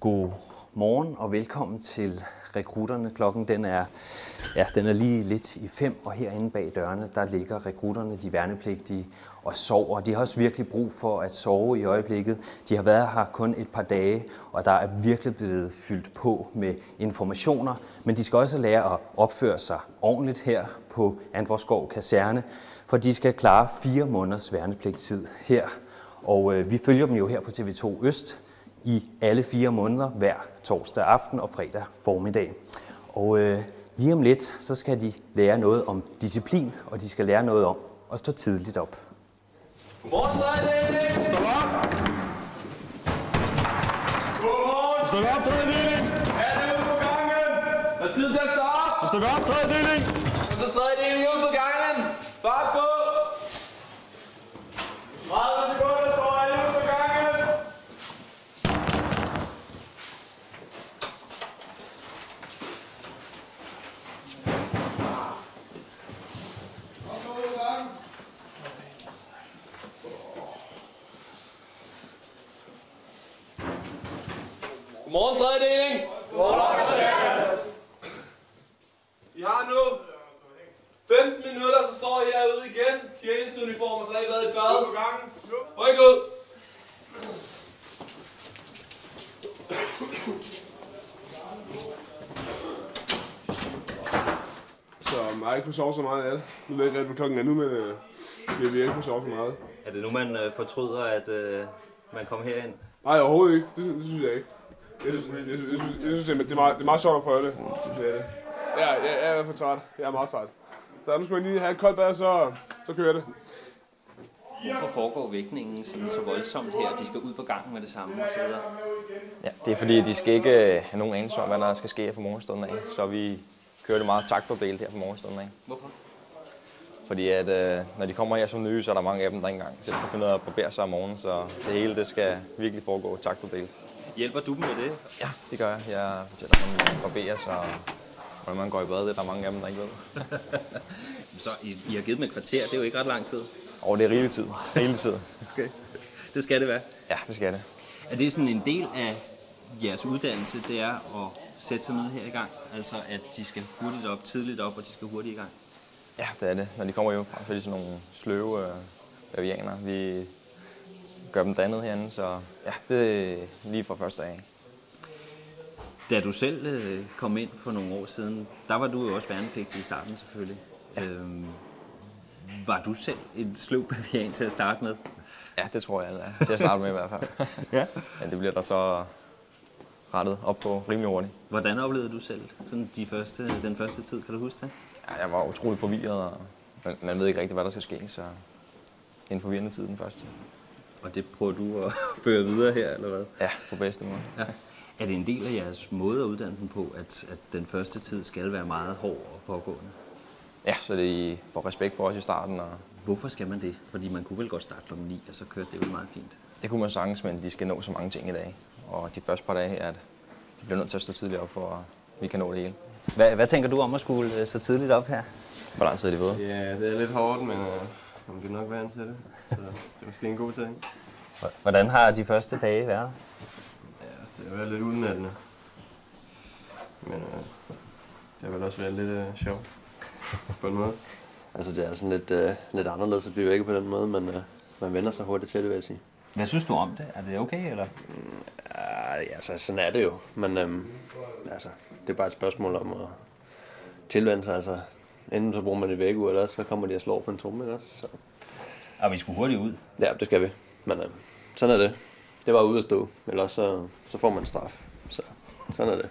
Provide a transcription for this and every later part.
God morgen og velkommen til Rekrutterne. Klokken den er lige lidt i 5, og herinde bag dørene, der ligger rekrutterne, de værnepligtige, og sover. De har også virkelig brug for at sove i øjeblikket. De har været her kun et par dage, og der er virkelig blevet fyldt på med informationer. Men de skal også lære at opføre sig ordentligt her på Antvorskov Kaserne, for de skal klare 4 måneders værnepligtstid her. Og vi følger dem jo her på TV2 Øst i alle 4 måneder, hver torsdag aften og fredag formiddag. Og lige om lidt, så skal de lære noget om disciplin, og de skal lære noget om at stå tidligt op. Godmorgen, tredjedeling! Stop op! Godmorgen! Stop op, tredjedeling! Er det ude på gangen? Der er tid til at stå op! Stop op, tredjedeling! Og så tredjedeling ude på gangen! Fart på! 30 sekunder står alle ude på gangen! Godmorgen, tredjedeling! I har nu 15 minutter, så står I herude igen. Tjenesteuniform, og så har I været i bad. Ryk ud! Så man har ikke fået sovet så meget af det. Nu ved jeg ikke rigtig, hvor klokken er nu, men vi har ikke fået sovet så meget. Er det nu, man fortryder, at man kom herind? Nej, overhovedet ikke. Det synes jeg ikke. Jeg synes det er meget sjovt at prøve det. Jeg er i hvert fald træt. Jeg er meget træt. Så nu skal man lige have et koldt bad, så kører det. Hvorfor foregår vækningen sådan så voldsomt her? De skal ud på gangen med det samme og så videre. Ja, det er fordi, de skal ikke have nogen anelse om, hvad der skal ske her fra morgenstunden af. Så vi kører det meget taktfordelt her fra morgenstunden af. Hvorfor? Fordi at når de kommer her som nye, så er der mange af dem, der ikke engang selv kan finde ud af at barbere sig om morgenen. Så det hele det skal virkelig foregå taktfordelt. Hjælper du dem med det? Ja, det gør jeg. Jeg fortæller, hvordan man barberer sig, og hvordan man går i bad. Det er der mange af dem, der ikke ved. Så I har givet dem et kvarter, det er jo ikke ret lang tid. Og det er rigelig tid. Rigelig tid. Okay. Det skal det være. Ja, det skal det. Er det sådan en del af jeres uddannelse, det er at sætte sig ned her i gang? Altså at de skal hurtigt op, tidligt op, og de skal hurtigt i gang? Ja, det er det. Når de kommer hjemmefra, så er de sådan nogle sløve bavianer. Vi gør dem dannet herinde, så ja, det er lige fra første dag. Da du selv kom ind for nogle år siden, der var du jo også værnepligtig i starten selvfølgelig. Ja. Var du selv en sløv bavian til at starte med? Ja, det tror jeg, til at starte med i hvert fald. Ja. Men det bliver der så rettet op på rimelig hurtigt. Hvordan oplevede du selv sådan den første tid, kan du huske det? Ja, jeg var utrolig forvirret, og man ved ikke rigtig, hvad der skal ske, så en forvirrende tid den første. Og det prøver du at føre videre her, eller hvad? Ja, på bedste måde. Ja. Er det en del af jeres måde at uddanne dem på, at den første tid skal være meget hård og pågående? Ja, så det får respekt for os i starten. Og hvorfor skal man det? Fordi man kunne vel godt starte kl. 9, og så kørte det jo meget fint. det kunne man sagtens, men de skal nå så mange ting i dag. Og de første par dage her, at de bliver nødt til at stå tidligt op, for at vi kan nå det hele. Hvad tænker du om at skulle så tidligt op her? Hvor lang tid er de ved? Ja, det er lidt hårdt, men man bliver nok vant til det. Så det er måske en god ting. Hvordan har de første dage været? Ja, det har været lidt udmattende. Men det har vel også været lidt sjovt på en måde. Altså det er sådan lidt anderledes at blive væk på den måde, men man vender sig hurtigt til det, vil jeg sige. Hvad synes du om det? Er det okay, eller? Ja, altså sådan er det jo, men altså, det er bare et spørgsmål om at tilvende sig. Altså, enten så bruger man det væk ud, eller så kommer de og slår på en tomme, ikke også? Så. Og vi skulle hurtigt ud. Ja, det skal vi, men sådan er det. Det var ude at stå, eller så får man straf. Så sådan er det.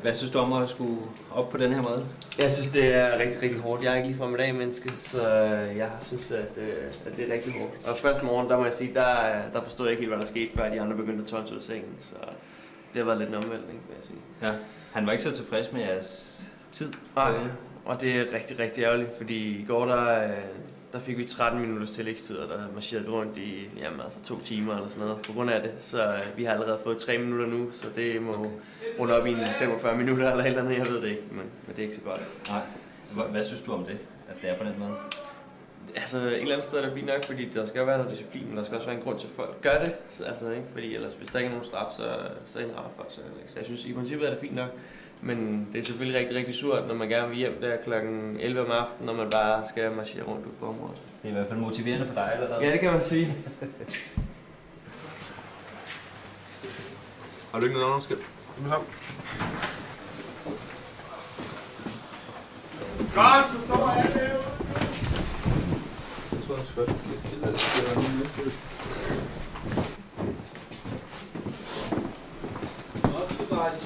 Hvad synes du om at skulle op på den her måde? Jeg synes, det er rigtig, rigtig hårdt. Jeg er ikke ligefrem et A-menneske, så jeg synes, at det er rigtig hårdt. Og første morgen, der må jeg sige, der forstod jeg ikke helt, hvad der skete, før de andre begyndte at tonse ud af sengen. Så det har været lidt en omvæltning, vil jeg sige. Ja. Han var ikke så tilfreds med jeres tid? Nej, og det er rigtig, rigtig ærgerligt, fordi i går, der fik vi 13 minutters tillægstid, og der marcherede rundt i 2 timer eller sådan noget på grund af det. Så vi har allerede fået 3 minutter nu, så det må runde op i 45 minutter eller et eller andet, jeg ved det ikke, men det er ikke så godt. Nej. Hvad synes du om det, at det er på den måde? Altså et eller andet sted er det fint nok, fordi der skal jo være noget disciplin, men der skal også være en grund til, at folk gør det. Så, altså, ikke? Fordi ellers, hvis der ikke er nogen straf, så indretter folk sig. Så jeg synes, i princippet er det fint nok. Men det er selvfølgelig rigtig, rigtig surt, når man gerne vil hjem der klokken 11 om aftenen, når man bare skal marchere rundt ud på området. Det er i hvert fald motiverende for dig, eller hvad? Ja, det kan man sige. Har du ikke noget underskab? Godt, så står jeg derude. Jeg tror, det er godt.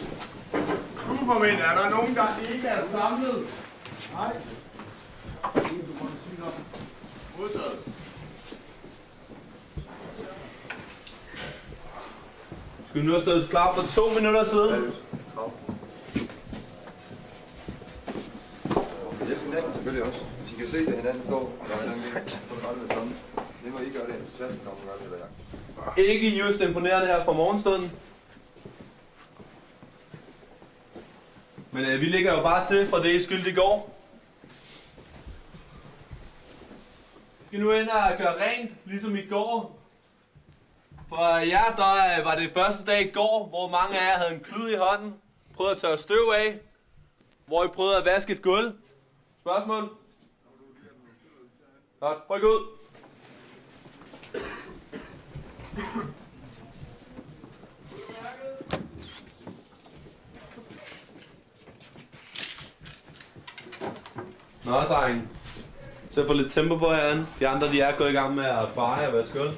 Supermænd, er der nogen, der ikke er samlet? Nej. Modtaget. Skal vi nu have stået klar for 2 minutter siden? Selvfølgelig også. Hvis I kan se, at hinanden står, og hvordan vi får det rettet sådan. Det må I gøre det, så kommer det eller jeg. Ikke just imponerende her fra morgenstunden. Men vi ligger jo bare til fra det I skyld i går. Vi skal nu ind og gøre rent, ligesom i går. For jer, der var det første dag i går, hvor mange af jer havde en klud i hånden. Prøvede at tørre støv af. Hvor I prøvede at vaske et gulv. Spørgsmål? Godt, ryk ud. Nå, drenge. Så få lidt tempo på herinde. De andre, de er gået i gang med at feje og vaske gulv.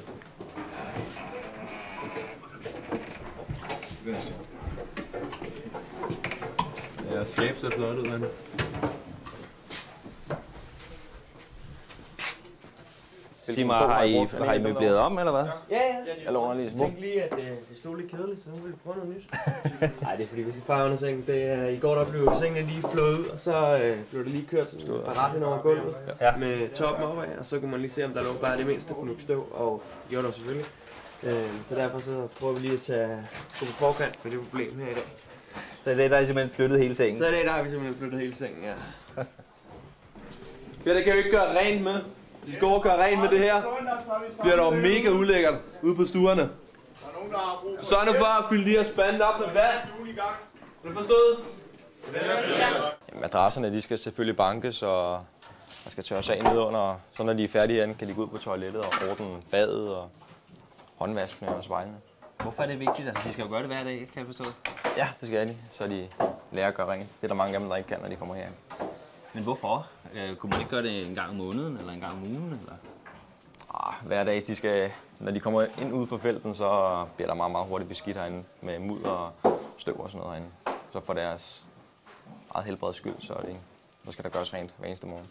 Ja, skab ser flot ud, han. Sig mig, har I møbleret om, eller hvad? Ja. Eller underligt. Jeg tænkte lige, at det stod lidt kedeligt, så nu vil vi prøve noget nyt. Nej, det er fordi, vi skal fejre under sengen. I går der blev sengen lige flået ud, og så blev det lige kørt sådan ret ind over gulvet med toppen opad, og så kunne man lige se, om der lå bare det mindste fnuk støv, og det gjorde der selvfølgelig. Så derfor så prøver vi lige at tage på forkant med det problem her i dag. Så i dag der har I simpelthen flyttet hele sengen? Så i dag der har vi simpelthen flyttet hele sengen, ja. Ja, det kan jo ikke gøre rent med. Vi skal over og gøre rent med det her. Det bliver dog mega ulækkert ude på stuerne. Så er det for at fylde de her spande op med vand. Er det forstået? Ja, madrasserne de skal selvfølgelig bankes, og der skal tørres af nedenunder. Så når de er færdige igen, kan de gå ud på toilettet og ordne badet og håndvaskene og spejlene. Hvorfor er det vigtigt? Altså, de skal jo gøre det hver dag, kan jeg forstå. Ja, det skal de, så de lærer at gøre rent. Det er der mange af dem, der ikke kan, når de kommer herind. Men hvorfor? Kunne man ikke gøre det en gang om måneden, eller en gang om ugen? Eller? Hver dag, når de kommer ind ude for felten, så bliver der meget, meget hurtigt beskidt herinde med mudder og støv og sådan noget herinde. Så for deres eget helbreds skyld, så skal der gøres rent hver eneste morgen.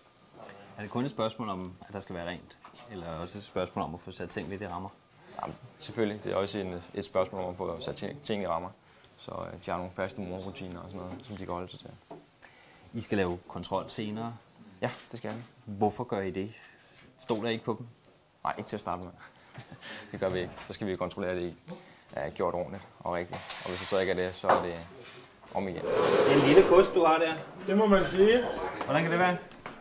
Er det kun et spørgsmål om, at der skal være rent? Eller også et spørgsmål om at få sat ting lidt i rammer? Jamen, selvfølgelig. Det er også et spørgsmål om at få sat ting i rammer. Så de har nogle faste morgenrutiner og sådan noget, som de kan holde sig til. I skal lave kontrol senere. Ja, det skal vi. Hvorfor gør I det? Stoler I ikke på dem? Nej, ikke til at starte med. Det gør vi ikke. Så skal vi kontrollere, at det er gjort ordentligt og rigtigt. Og hvis det så ikke er det, så er det om igen. Det er en lille kost, du har der. Det må man sige. Hvordan kan det være?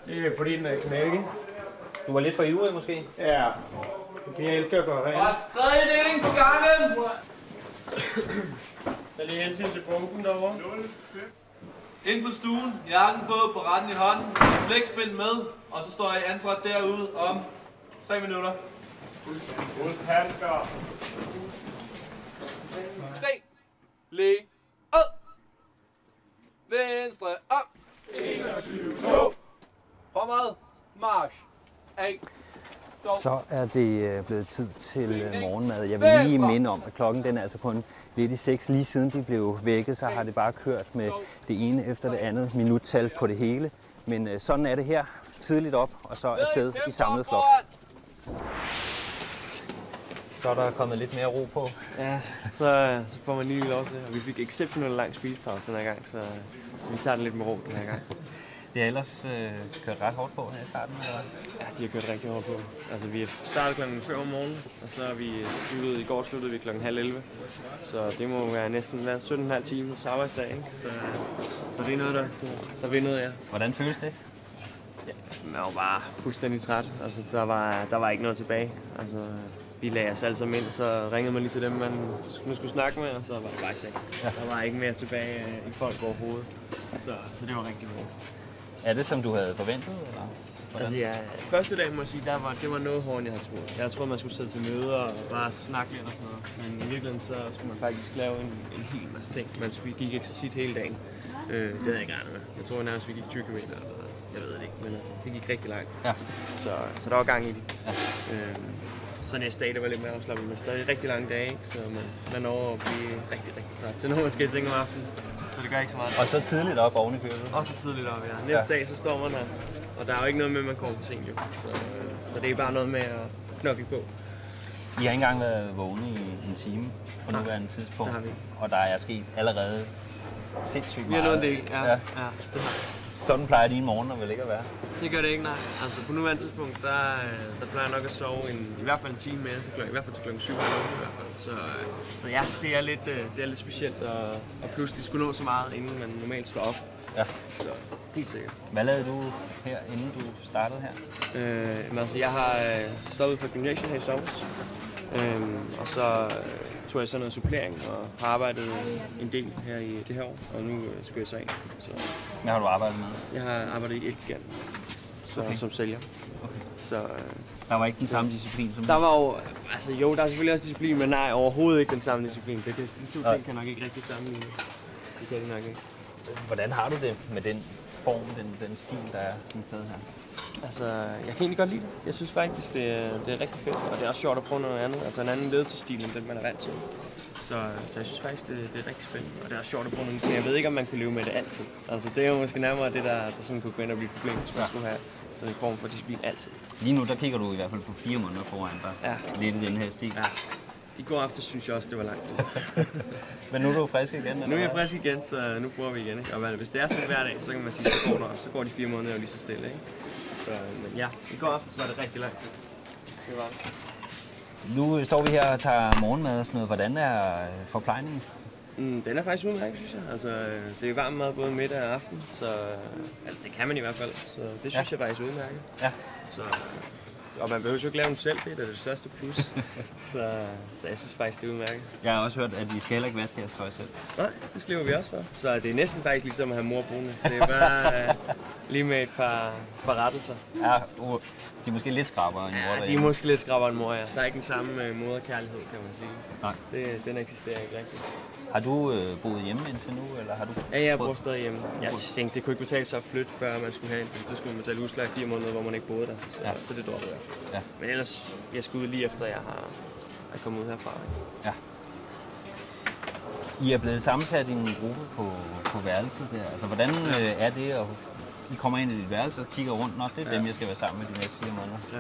Det er fordi, den er knækket. Du var lidt for ivrig, måske? Ja. Fordi jeg elsker at gøre rent. Og tredje deling på gangen! Der er lige hensyn til bunken derovre. Ind på stuen, jakken på retten i hånden, flexbind med, og så står jeg i ansvaret derude om 3 minutter. Husk handsker. Se, læg, ad, venstre, op, 21, fremad, march, af. Så er det blevet tid til morgenmad. Jeg vil lige minde om, at klokken den er altså kun lidt i 6. Lige siden de blev vækket, så har det bare kørt med det ene efter det andet minuttal på det hele. Men sådan er det her. Tidligt op, og så afsted i samlet flok. Så er der kommet lidt mere ro på. Ja, så får man lige lov til. Og vi fik exceptionelt lang spisepause den her gang, så vi tager den lidt med ro den her gang. Det har ellers kørt ret hårdt på her i starten, eller hvad? Ja, de har kørt rigtig hårdt på. Altså, vi startede klokken 5 om morgenen, og så er vi i går sluttede vi klokken 10:30. Så det må være næsten 17,5 timers arbejdsdag, ikke? Så det er noget, der vindede, ja. Hvordan føles det? Jeg var bare fuldstændig træt. Altså, der var ikke noget tilbage. Altså, vi lagde os alle sammen ind, så ringede man lige til dem, man nu skulle snakke med, og så var det bare ikke. Der var ikke mere tilbage i folk overhovedet. Så det var rigtig godt. Er det, som du havde forventet, eller? Altså ja, første dag må jeg sige, det var noget hårdere, end jeg havde troet. Jeg havde troet, man skulle sidde til møder og bare snakke lidt og sådan noget. Men i virkeligheden så skulle man faktisk lave en hel masse ting. Vi gik eksercit hele dagen. Det havde jeg ikke regnet med. Jeg tror nærmest, vi gik 20 km. Jeg ved det ikke, men altså, det gik rigtig langt. Ja. Så der var gang i det. Ja. Så næste dag, det var lidt mere afslappet, men stadig rigtig lange dage, ikke? Så man når at blive rigtig, rigtig træt. Så når man skal i seng om aftenen, så det gør ikke så meget. Og så tidligt op oven i købet? Og så tidligt op, ja. Næste dag, så står man her. Og der er jo ikke noget med, at man kommer for sent, jo. Så det er bare noget med at knokle på. I har ikke engang været vågne i en time på nuværende tidspunkt. Det har vi. Og der er sket allerede sindssygt meget. Vi har nået en del, ja. Sådan plejer din morgener vel ikke at være? Det gør det ikke, nej. Altså på nuværende tidspunkt, der plejer jeg nok at sove i hvert fald en time mere, i hvert fald til klokken 7 i hvert fald. Så ja, det er lidt specielt at pludselig skulle nå så meget, inden man normalt står op. Ja. Så helt sikkert. Hvad lavede du her, inden du startede her? Altså jeg har stoppet på gymnasiet her i sommer. Og så tog jeg så noget supplering og har arbejdet en del her i det her år, og nu skulle jeg så af. Hvad har du arbejdet med? Jeg har arbejdet i Elgiganten, som sælger. Okay. Så, der var ikke den samme disciplin som der var jo, altså jo, der er selvfølgelig også disciplin, men nej, overhovedet ikke den samme disciplin. De to ting kan nok ikke rigtig sammenligne. Det kan det nok ikke. Hvordan har du det med den form, den stil, der er sådan et sted her? Altså, jeg kan egentlig godt lide det. Jeg synes faktisk, det er rigtig fedt, og det er også sjovt at prøve noget andet. Altså en anden ledelsesstil, end den man er vant til. Så jeg synes faktisk, det er rigtig spændende, og det er også sjovt at prøve noget. Men jeg ved ikke, om man kan leve med det altid. Altså, det er jo måske nærmere det, der sådan kunne gå ind og blive et problem, hvis man skulle have sådan en form for disciplin altid. Lige nu, der kigger du i hvert fald på 4 måneder foran dig. Ja. Lidt i den her stil. Ja. I går aftes synes jeg også, det var lang tid. Men nu er du frisk igen? Nu er jeg frisk igen, så nu prøver vi igen. Ikke? Og hvis det er sådan hver dag, så kan man sige, så går de 4 måneder jo lige så stille. Ikke? Så, men ja, i går aftes var det rigtig lang tid. Det var det. Nu står vi her og tager morgenmad og sådan noget. Hvordan er forplejningen? Den er faktisk udmærket, synes jeg. Altså, det er varm mad både middag og aften, så det kan man i hvert fald. Så det synes jeg faktisk er udmærket. Ja. Så, og man behøver jo ikke lave den selv, det er det største plus. så jeg synes faktisk, det er udmærket. Jeg har også hørt, at I skal heller ikke vaske jeres tøj selv. Nej, det slipper vi også for. Så det er næsten faktisk ligesom at have mor boende. Det er bare lige med et par rettelser. Ja, de er måske lidt skrabere end mor. Ja, de er måske lidt skrabere end mor, ja. Der er ikke den samme moderkærlighed, kan man sige. Nej. Den eksisterer ikke rigtigt. Har du boet hjemme indtil nu, eller har du? Ja, jeg bor stadig hjemme. Jeg tænkte, det kunne ikke betale sig at flytte, før man skulle have en. Så skulle man betale husleje 4 måneder, hvor man ikke boede der. Så det droppede jeg. Ja. Men ellers, jeg skulle ud lige efter, jeg er kommet ud herfra. Ja. I er blevet sammensat i en gruppe på værelset der. Altså, hvordan er det, at I kommer ind i dit værelse og kigger rundt? Nå, det er dem, jeg skal være sammen med de næste 4 måneder. Ja.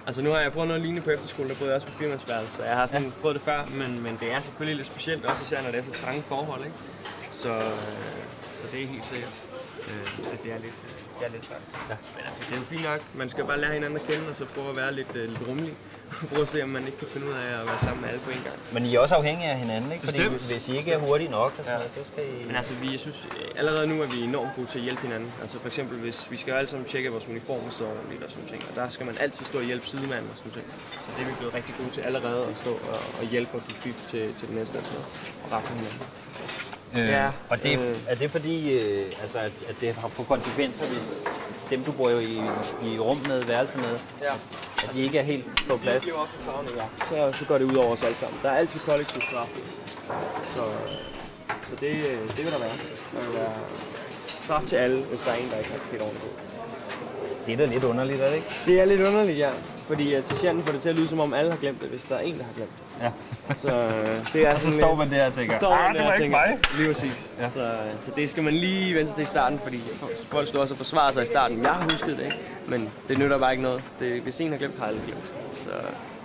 Altså nu har jeg prøvet noget lignende på efterskole, der boede jeg også på firmandsværelse, så jeg har sådan prøvet det før, men det er selvfølgelig lidt specielt, også især når det er så trange forhold, ikke? Så det er helt sikkert, at det er lidt svært. Ja. Men altså, det er jo fint nok, man skal bare lære hinanden at kende, og så prøve at være lidt rummelig. Prøve at se, om man ikke kan finde ud af at være sammen med alle på en gang. Men I er også afhængige af hinanden, ikke? Fordi hvis I ikke er hurtige nok, så skal I... Men altså, jeg synes, allerede nu er vi enormt gode til at hjælpe hinanden. Altså for eksempel, hvis vi skal jo alle sammen tjekke vores uniformer så ordentligt og sådan ting. Og der skal man altid stå og hjælpe sidemanden og sådan ting. Så det er vi blevet rigtig gode til allerede at stå og hjælpe og give fif til den næste og rette hinanden. Ja, og er det fordi, altså, at det har fået konsekvenser, hvis dem, du bor jo i rum med, værelse med, at de ikke er helt på plads? Så går det ud over os alle sammen. Der er altid kollektiv straf. Så det vil der være. Der vil være straf til alle, hvis der er en, der ikke har helt ordentligt på. Det er da lidt underligt, er det ikke? Det er lidt underligt, ja. Fordi at sergeanten får det til at lyde, som om alle har glemt det, hvis der er en, der har glemt det. Ja. Så det er så står man der og tænker, det var ikke mig. Lige præcis. Ja. Så det skal man lige vente til i starten, fordi folk står også og forsvarer sig i starten. Jeg har husket det, ikke? Men det nytter bare ikke noget. Hvis en har glemt, har alle glemt. Så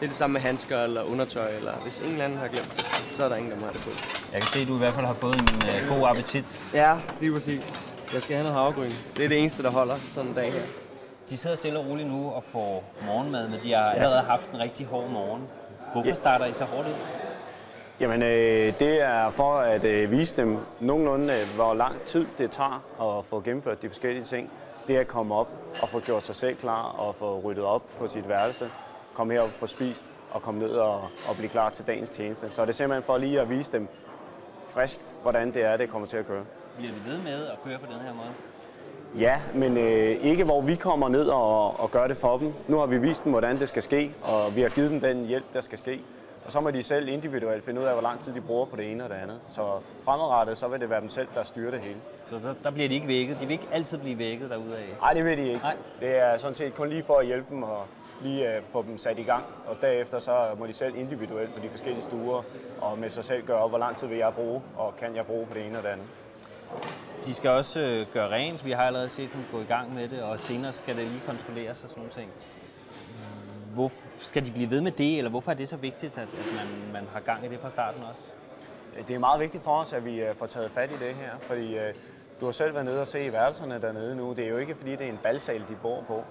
det er det samme med handsker eller undertøj, eller hvis en eller anden har glemt det, så er der ingen, der må have det på. Jeg kan se, at du i hvert fald har fået en god appetit. Ja, lige præcis. Jeg skal have noget havregryn. Det er det eneste, der holder sådan en dag her. De sidder stille og roligt nu og får morgenmad, men de har allerede haft en rigtig hård morgen. Hvorfor starter I så hårdt ud? Jamen, det er for at vise dem nogenlunde, hvor lang tid det tager at få gennemført de forskellige ting. det at komme op og få gjort sig selv klar og få ryddet op på sit værelse, komme herop, få spist og komme ned og blive klar til dagens tjeneste. Så det er simpelthen for lige at vise dem friskt, hvordan det kommer til at køre. Bliver vi ved med at køre på den her måde? Ja, men ikke hvor vi kommer ned og gør det for dem. Nu har vi vist dem, hvordan det skal ske, og vi har givet dem den hjælp, der skal ske. Og så må de selv individuelt finde ud af, hvor lang tid de bruger på det ene og det andet. Så fremadrettet, så vil det være dem selv, der styrer det hele. Så der bliver de ikke vækket? De vil ikke altid blive vækket derudad? Nej, det vil de ikke. Nej. Det er sådan set kun lige for at hjælpe dem og lige få dem sat i gang. Og derefter så må de selv individuelt på de forskellige stuer og med sig selv gøre op, hvor lang tid vil jeg bruge, og kan jeg bruge på det ene og det andet. De skal også gøre rent. Vi har allerede set dem gå i gang med det, og senere skal det lige kontrolleres og sådan nogle ting. Hvorfor skal de blive ved med det, eller hvorfor er det så vigtigt, at man har gang i det fra starten også? Det er meget vigtigt for os, at vi får taget fat i det her, fordi du har selv været nede og se i værelserne dernede nu. Det er jo ikke, fordi det er en balsal, de bor på.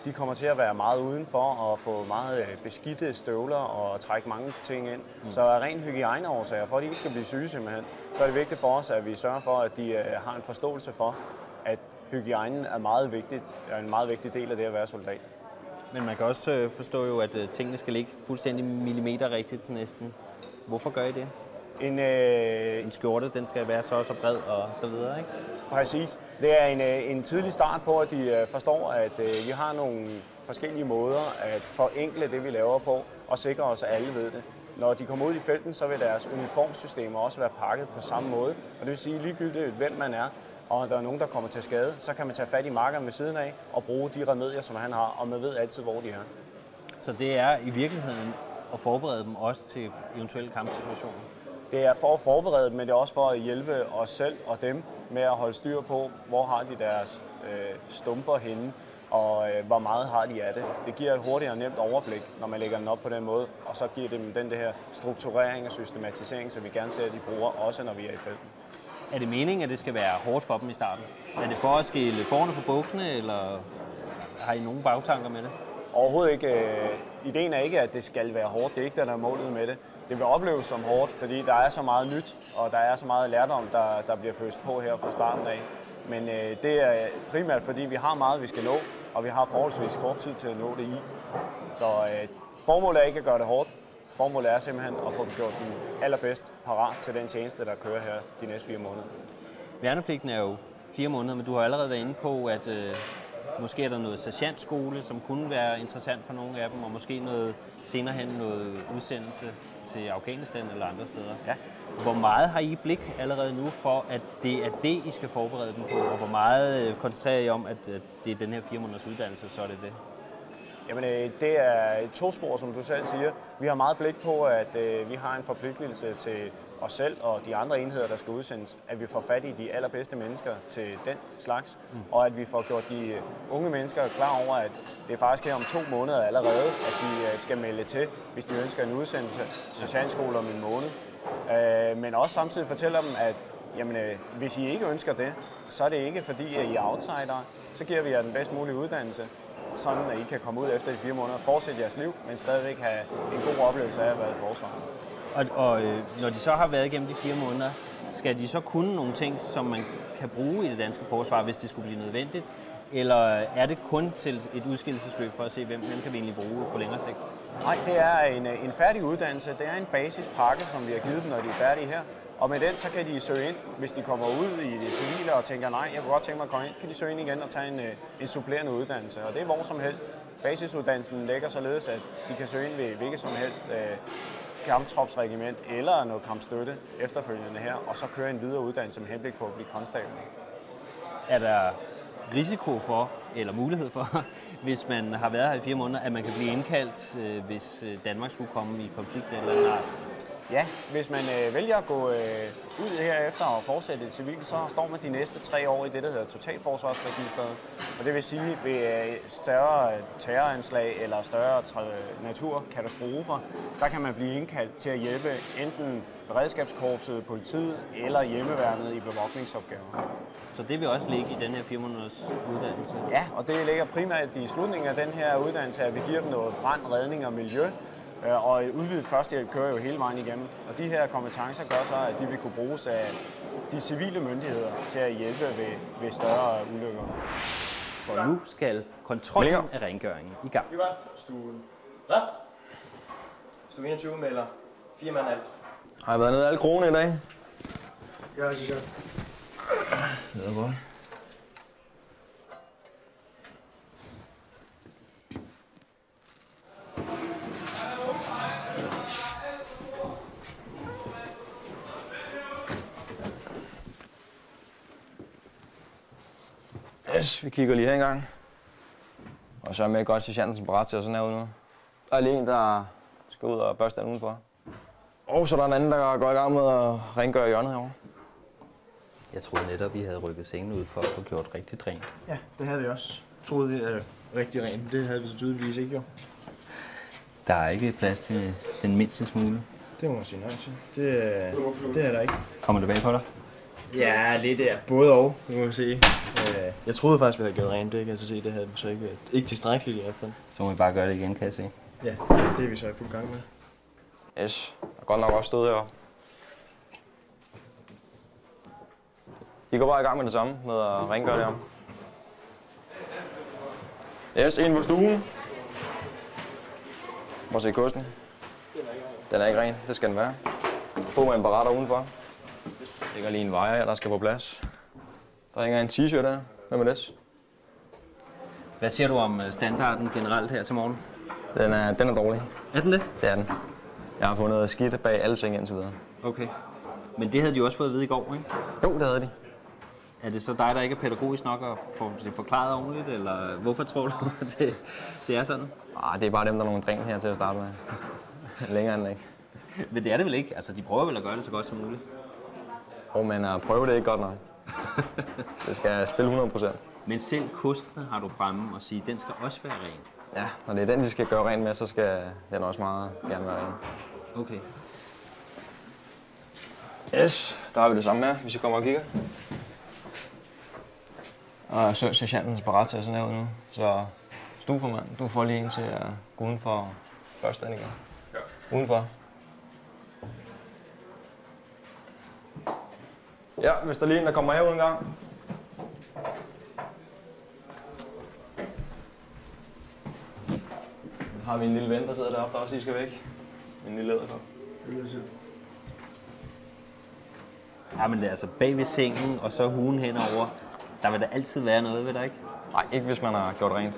De kommer til at være meget udenfor og få meget beskidte støvler og trække mange ting ind. Så af ren hygiejneårsager, for at de ikke skal blive syge simpelthen, så er det vigtigt for os, at vi sørger for, at de har en forståelse for, at hygiejnen er en meget vigtig del af det at være soldat. Men man kan også forstå jo, at tingene skal ligge fuldstændig millimeterrigtigt næsten. Hvorfor gør I det? En skjorte, den skal være så bred og så videre, ikke? Præcis. Det er en tidlig start på, at de forstår, at vi har nogle forskellige måder at forenkle det, vi laver på, og sikre os, at alle ved det. Når de kommer ud i felten, så vil deres uniformsystemer også være pakket på samme måde. Og det vil sige, ligegyldigt hvem man er, og der er nogen, der kommer til skade, så kan man tage fat i markeren ved siden af og bruge de remedier, som han har, og man ved altid, hvor de er. Så det er i virkeligheden at forberede dem også til eventuelle kampsituationer? Det er for at forberede dem, men det er også for at hjælpe os selv og dem med at holde styr på, hvor har de deres stumper henne, og hvor meget har de af det. Det giver et hurtigt og nemt overblik, når man lægger den op på den måde, og så giver det dem den her strukturering og systematisering, som vi gerne ser, at de bruger, også når vi er i felten. Er det meningen, at det skal være hårdt for dem i starten? Er det for at skille forne på bukkene, eller har I nogen bagtanker med det? Overhovedet ikke. Ideen er ikke, at det skal være hårdt. Det er ikke det, der er målet med det. Det vil opleves som hårdt, fordi der er så meget nyt, og der er så meget lærdom, der bliver pøst på her fra starten af. Men det er primært, fordi vi har meget, vi skal nå, og vi har forholdsvis kort tid til at nå det i. Så formålet er ikke at gøre det hårdt. Formålet er simpelthen at få gjort den allerbedst parat til den tjeneste, der kører her de næste 4 måneder. Værnepligten er jo 4 måneder, men du har allerede været inde på, at måske er der noget sergeantskole, som kunne være interessant for nogle af dem, og måske senere hen noget udsendelse til Afghanistan eller andre steder. Ja. Hvor meget har I blik allerede nu for, at det er det, I skal forberede dem på, og hvor meget koncentrerer I om, at det er den her 4 måneders uddannelse, så er det det? Jamen, det er et tospor, som du selv siger. Vi har meget blik på, at vi har en forpligtelse til os selv og de andre enheder, der skal udsendes, at vi får fat i de allerbedste mennesker til den slags, og at vi får gjort de unge mennesker klar over, at det er faktisk her om 2 måneder allerede, at de skal melde til, hvis de ønsker en udsendelse, sergeantskole om en måned. Men også samtidig fortæller dem, at jamen, hvis I ikke ønsker det, så er det ikke fordi, at I er outsider. Så giver vi jer den bedst mulige uddannelse, sådan at I kan komme ud efter de 4 måneder, fortsætte jeres liv, men stadigvæk have en god oplevelse af at være i forsvaret. Og når de så har været igennem de 4 måneder, skal de så kunne nogle ting, som man kan bruge i det danske forsvar, hvis det skulle blive nødvendigt? Eller er det kun til et udskillelsesløb for at se, hvem kan vi egentlig bruge på længere sigt? Nej, det er en færdig uddannelse. Det er en basispakke, som vi har givet dem, når de er færdige her. Og med den, så kan de søge ind, hvis de kommer ud i det civile og tænker, nej, jeg kunne godt tænke mig at komme ind, kan de søge ind igen og tage en supplerende uddannelse. Og det er hvor som helst. Basisuddannelsen ligger således, at de kan søge ind ved hvilket som helst kamptropsregiment eller noget kampstøtte efterfølgende her, og så køre en videre uddannelse med henblik på at blive konstabel. Er der risiko for, eller mulighed for, hvis man har været her i 4 måneder, at man kan blive indkaldt, hvis Danmark skulle komme i konflikt eller andet art? Ja, hvis man vælger at gå ud herefter og fortsætte et civilt, så står man de næste 3 år i det, der hedder totalforsvarsregisteret. Og det vil sige, ved større terroranslag eller større naturkatastrofer, der kan man blive indkaldt til at hjælpe enten beredskabskorpset, politiet eller hjemmeværnet i bevogtningsopgaver. Så det vil også ligge i den her 4 måneders uddannelse? Ja, og det ligger primært i slutningen af den her uddannelse, at vi giver dem noget brand, redning og miljø. Og udvidet førstehjælp kører jo hele vejen igennem. Og de her kompetencer gør så, at de vil kunne bruges af de civile myndigheder til at hjælpe ved større ulykker. For nu skal kontrollen af rengøringen i gang. Stuen. Hvad? Stue 21 melder 4 mand alt. Har jeg været nede i alle kroner i dag? Ja, det synes jeg. Det er godt. Yes, vi kigger lige her engang. Og så er med godt sergeantens parat til at sådan her ud nu. Der er lige en, der skal ud og børste den udenfor. Og så er der en anden, der går i gang med at rengøre hjørnet herovre. Jeg troede netop, vi havde rykket sengen ud for at få gjort rigtig rent. Ja, det havde vi også. Troede vi er rigtig rent. Det havde vi så tydeligvis ikke gjort. Der er ikke plads til den mindste smule. Det må man sige nej til. Det er der ikke. Kommer det bag på dig? Ja, lidt der. Både og, nu må vi se. Jeg troede faktisk, vi havde gjort rent. Det kan jeg så se. Det havde vi så ikke tilstrækkeligt i hvert fald. Så må vi bare gøre det igen, kan jeg se. Ja, det er vi så i fuld gang med. Yes, der er godt nok også stået heroppe. I går bare i gang med det samme, med at rengøre det om. Yes, ind på stuen. Prøv at se kosten. Den er ikke ren, det skal den være. Få med en baratter udenfor. Der ligger lige en vejer her, der skal på plads. Der hænger en t-shirt der. Hvem er det? Hvad siger du om standarden generelt her til morgen? Den er dårlig. Er den det? Det er den. Jeg har fundet skidt bag alle ting indtil videre. Okay. Men det havde de også fået at vide i går, ikke? Jo, det havde de. Er det så dig, der ikke er pædagogisk nok og får det forklaret ordentligt, eller hvorfor tror du, det er sådan? Det er bare dem, der er nogle dræn her til at starte med. Længere end ikke. Men det er det vel ikke? Altså, de prøver vel at gøre det så godt som muligt? Men at prøve det ikke godt nok. Det skal spille 100%. Men selv kosten har du fremme og sige, den skal også være ren? Ja, når det er den, de skal gøre ren med, så skal den også meget gerne være ren. Okay. Yes, der har vi det samme her, hvis I kommer og kigger. Og så sergeantens parat til at sådan her ud nu. Så stueformand, du får lige en til at gå udenfor første den igen. Ja. Udenfor. Ja, hvis der lige er en, der kommer herud en gang. Så har vi en lille ven, der sidder deroppe, der også lige skal væk. En lille læderkop. Ja, men det er altså bag ved sengen, og så hugen henover. Der vil der altid være noget, ved der ikke? Nej, ikke hvis man har gjort rent.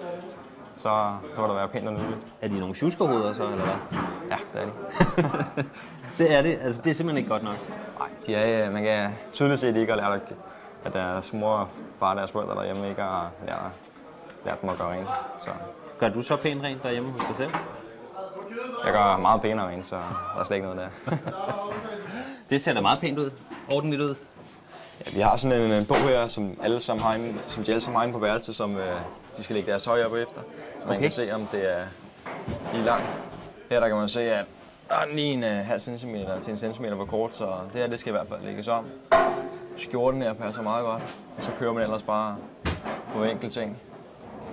Så vil der være pænt og nydeligt. Er de nogle tjuskerhoveder så, eller hvad? Ja, det er de. Det er det? Altså, det er simpelthen ikke godt nok? Nej, de er, man kan tydeligt se, at de ikke har lært, at deres mor og far og deres forældre derhjemme ikke har lært dem at gøre rent. Så. Gør du så pænt rent derhjemme hos dig selv? Jeg gør meget pænere rent, så der er slet ikke noget der. Det ser da meget pænt ud. Ordentligt ud. Ja, vi har sådan en bog her, som de alle sammen har inde på værelset, som de skal lægge deres tøj op efter. Så man kan se, om det er lige langt. Her der kan man se, at der er lige en halv centimeter til en centimeter for kort, så det her det skal i hvert fald lægges om. Skjorten her passer meget godt, og så kører man ellers bare på enkelte ting.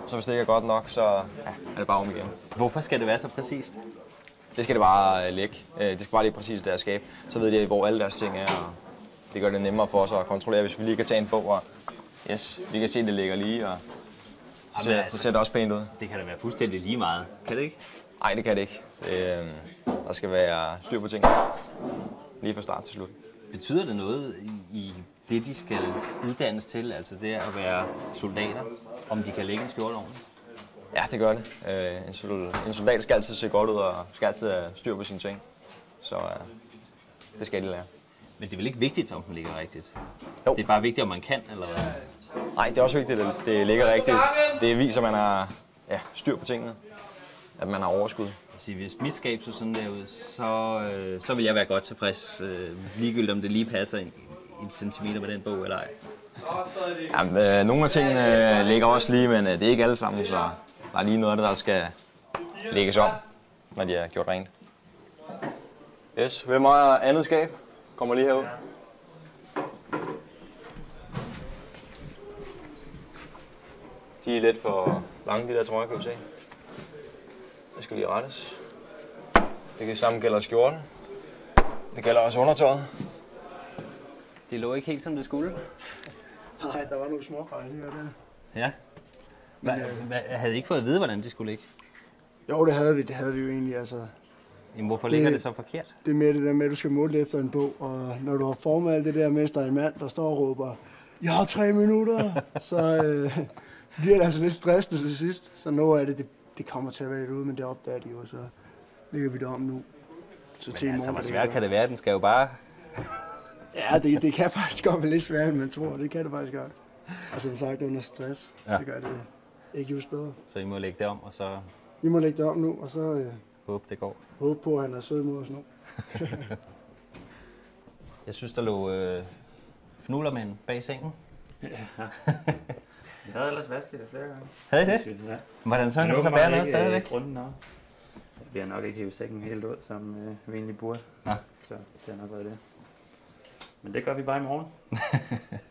Så hvis det ikke er godt nok, så er det bare om igen. Hvorfor skal det være så præcist? Det skal det bare lægge. Det skal bare lige præcis deres skab. Så ved de, hvor alle deres ting er, og det gør det nemmere for os at kontrollere, hvis vi lige kan tage en bog, og yes, vi kan se, at det ligger lige, og så ser det også pænt ud. Det kan da være fuldstændig lige meget. Kan det ikke? Nej, det kan det ikke. Der skal være styr på tingene. Lige fra start til slut. Betyder det noget i det, de skal uddannes til, altså det at være soldater, om de kan lægge en skjorte ordentligt? Ja, det gør det. En soldat skal altid se godt ud og skal altid have styr på sine ting. Så det skal de lære. Men det er vel ikke vigtigt, om den ligger rigtigt? Jo. Det er bare vigtigt, om man kan, eller hvad? Nej, det er også vigtigt, at det ligger rigtigt. Det viser, at man har styr på tingene. At man har overskud. Hvis mit skab så sådan der ud, så vil jeg være godt tilfreds, ligegyldigt om det lige passer en centimeter med den bog eller ej. Jamen, nogle af tingene ligger også lige, men det er ikke alle sammen, så der er lige noget af det, der skal lægges om, når de er gjort rent. Yes, hvem har andet skab? Kommer lige herud. De er lidt for lange, de der trøjer, kan vi se. Det skal lige rettes. Det samme gælder skjorten. Det gælder også undertøjet. Det lå ikke helt, som det skulle. Nej, der var nogle småfejl her og der. Ja. Havde I ikke fået at vide, hvordan de skulle ligge? Jo, det havde vi jo egentlig, altså. Jamen, hvorfor ligger det så forkert? Det er mere det der med, at du skal måle det efter en bog, og når du har formet alt det der med, at der er en mand, der står og råber, jeg har 3 minutter, så bliver det altså lidt stressende til sidst. Så noget af det kommer til at være lidt ude, men det opdager de jo, så ligger vi derom nu. Så men altså, hvor svært kan det være? Den skal jo bare... Ja, det kan faktisk godt være lidt sværere, end man tror. Det kan det faktisk godt. Og som sagt, under stress, så gør det ikke just bedre. Så I må lægge det om, og så... Vi må lægge det om nu, og så... Håbe det går. Håbe på, at han er sød mod os nu. Jeg synes, der lå fnullermænd bag sengen. Ja. Jeg havde ellers vasket det flere gange. Havde I det? Ja. Hvordan så kan det så bære noget stadigvæk? Vi har nok ikke hævet sækken helt ud, som vi egentlig burde. Ja. Så det har nok været det. Men det gør vi bare i morgen.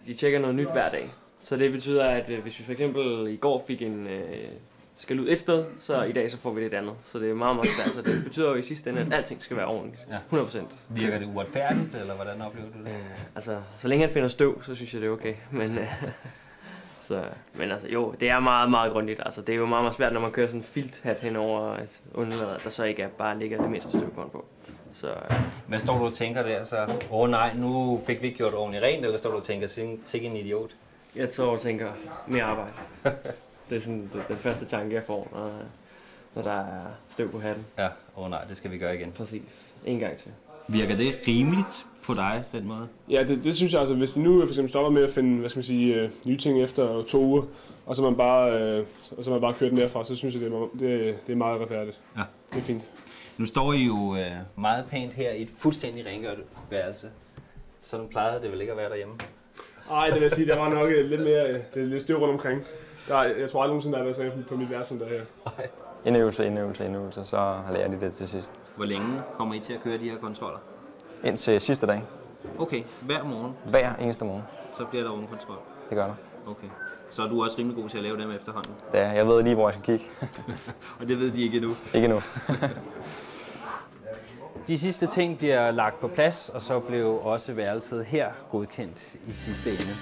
De tjekker noget nyt hver dag. Så det betyder, at hvis vi for eksempel i går fik en skal ud et sted, så i dag så får vi det et andet. Så det er meget, meget svært. Så det betyder jo i sidste ende, at alting skal være ordentligt. 100%. Virker det uretfærdigt, eller hvordan oplever du det? Altså, så længe han finder støv, så synes jeg, det er okay. Men altså, jo, det er meget, meget grundigt. Altså, det er jo meget, meget svært, når man kører sådan en filthat hen over et underlader, der så ikke er, bare ligger det mindste støvkorn på. Så, hvad står du og tænker der? Så, nej, nu fik vi ikke gjort ordentligt rent, eller står du og tænker, sikke en idiot? Jeg tror og tænker, mere arbejde. Det er sådan den første tanke, jeg får, når der er støv på hatten. Ja, nej, det skal vi gøre igen. Præcis. En gang til. Virker det rimeligt på dig, den måde? Ja, det synes jeg altså. Hvis de nu for eksempel stopper med at finde, hvad skal man sige, nye ting efter 2 uger, og så man bare kører den derfra, så synes jeg, det er meget retfærdigt. Ja. Det er fint. Nu står I jo meget pænt her i et fuldstændig rengjort værelse. Sådan plejede det vel ikke at være derhjemme? Nej, det vil jeg sige, der var nok lidt mere lidt støv rundt omkring. Jeg tror aldrig nogensinde, der har været sådan på mit værelse, som der her. Indøvelse, så lærer de det til sidst. Hvor længe kommer I til at køre de her kontroller? Indtil sidste dag. Okay, hver morgen? Hver eneste morgen. Så bliver der ovenkontrol? Det gør der. Okay. Så er du også rimelig god til at lave dem efterhånden? Det er, jeg ved lige, hvor jeg skal kigge. Og det ved de ikke endnu? Ikke endnu. De sidste ting bliver lagt på plads, og så blev også værelset her godkendt i sidste ende.